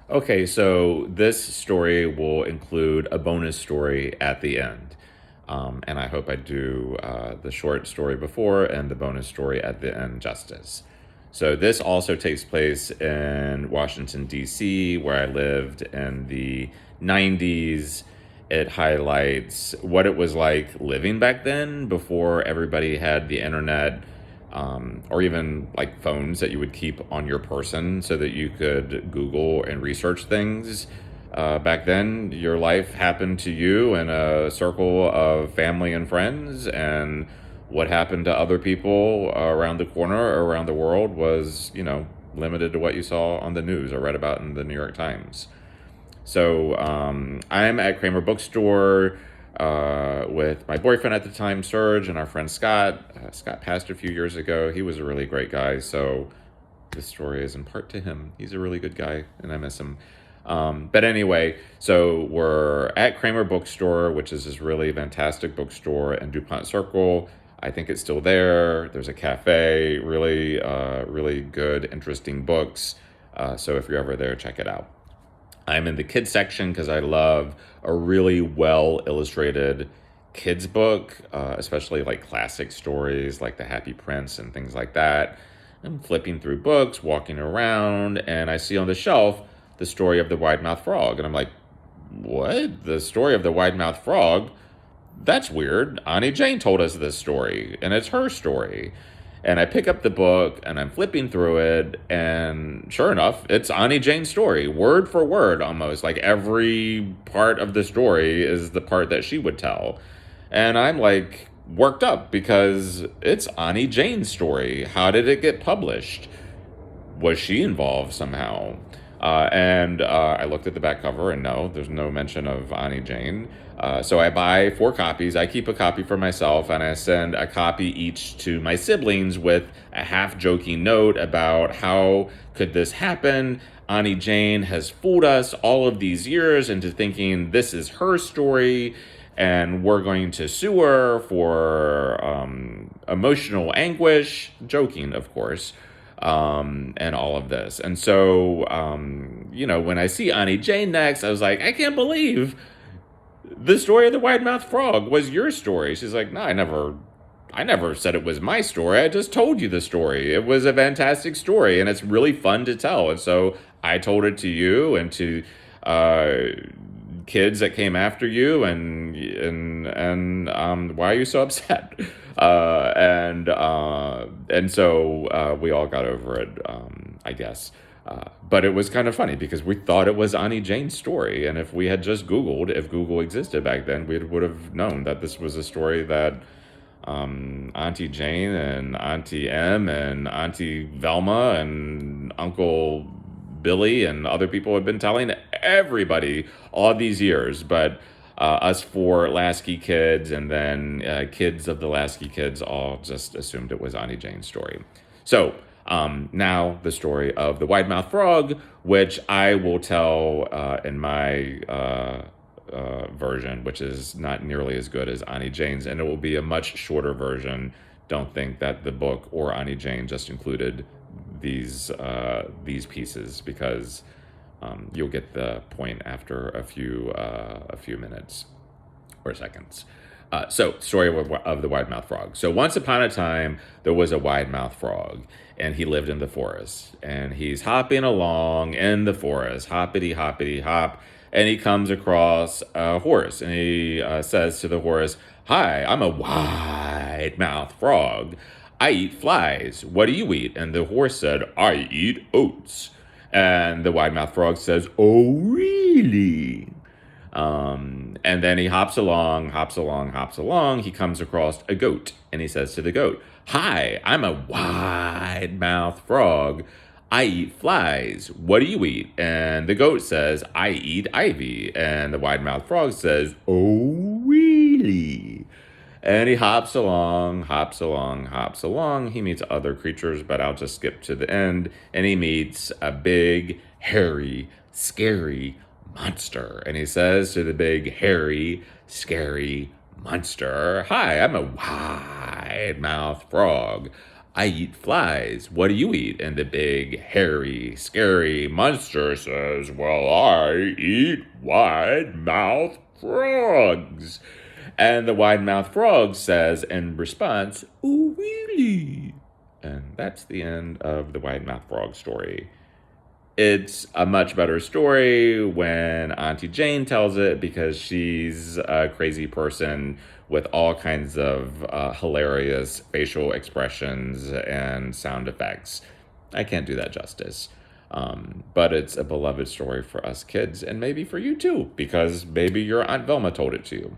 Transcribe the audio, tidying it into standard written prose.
Okay, so this story will include a bonus story at the end. And I hope I do the short story before and the bonus story at the end justice. So this also takes place in Washington, D.C., where I lived in the 90s. It highlights what it was like living back then before everybody had the internet, or even like phones that you would keep on your person so that you could Google and research things. Back then, your life happened to you in a circle of family and friends, and what happened to other people around the corner or around the world was, limited to what you saw on the news or read about in the New York Times. So I'm at Kramer Bookstore with my boyfriend at the time, Serge, and our friend Scott. Scott passed a few years ago. He was a really great guy. So this story is in part to him. He's a really good guy, and I miss him. But anyway, so we're at Kramer Bookstore, which is this really fantastic bookstore in DuPont Circle. I think it's still there. There's a cafe, really good, interesting books. So if you're ever there, check it out. I'm in the kids section because I love a really well illustrated kids book, especially like classic stories like The Happy Prince and things like that. I'm flipping through books, walking around, and I see on the shelf the story of the wide-mouthed frog. And I'm like, what? The story of the wide-mouthed frog? That's weird. Ani Jane told us this story, and it's her story. And I pick up the book and I'm flipping through it, and sure enough, it's Ani Jane's story, word for word almost. Like every part of the story is the part that she would tell. And I'm like worked up because it's Ani Jane's story. How did it get published? Was she involved somehow? And I looked at the back cover, and no, there's no mention of Ani Jane. So I buy 4 copies. I keep a copy for myself, and I send a copy each to my siblings with a half-joking note about how could this happen. Ani Jane has fooled us all of these years into thinking this is her story, and we're going to sue her for emotional anguish. Joking, of course. And all of this. And so, when I see Ani Jane next, I was like, I can't believe the story of the wide-mouthed frog was your story. She's like, no, I never said it was my story. I just told you the story. It was a fantastic story, and it's really fun to tell. And so I told it to you and to uh, kids that came after you, and why are you so upset? And so we all got over it, I guess. But it was kind of funny because we thought it was Ani Jane's story, and if we had just Googled, if Google existed back then, we would have known that this was a story that Auntie Jane and Auntie M and Auntie Velma and Uncle Billy and other people have been telling everybody all these years. But us 4 Lasky kids and then kids of the Lasky kids all just assumed it was Auntie Jane's story. So now the story of the wide-mouthed frog, which I will tell in my version, which is not nearly as good as Ani Jane's, and it will be a much shorter version. Don't think that the book or Ani Jane just included these pieces, because you'll get the point after a few minutes or seconds. So, story of the wide-mouthed frog. So, once upon a time, there was a wide-mouthed frog, and he lived in the forest. And he's hopping along in the forest, hoppity, hoppity, hop, and he comes across a horse, and he says to the horse, "Hi, I'm a wide-mouthed frog. I eat flies. What do you eat?" And the horse said, "I eat oats." And the wide-mouthed frog says, "Oh, really?" And then he hops along, hops along, hops along. He comes across a goat, and he says to the goat, "Hi, I'm a wide-mouthed frog. I eat flies. What do you eat?" And the goat says, "I eat ivy." And the wide-mouthed frog says, "Oh, really?" And he hops along, hops along, hops along. He meets other creatures, but I'll just skip to the end. And he meets a big, hairy, scary monster. And he says to the big, hairy, scary monster, "Hi, I'm a wide-mouthed frog. I eat flies. What do you eat? And the big, hairy, scary monster says, well, I eat wide-mouthed frogs. And the wide-mouthed frog says in response, oh, really? And that's the end of the wide-mouthed frog story. It's a much better story when Auntie Jane tells it because she's a crazy person with all kinds of hilarious facial expressions and sound effects. I can't do that justice. But it's a beloved story for us kids and maybe for you too, because maybe your Aunt Velma told it to you.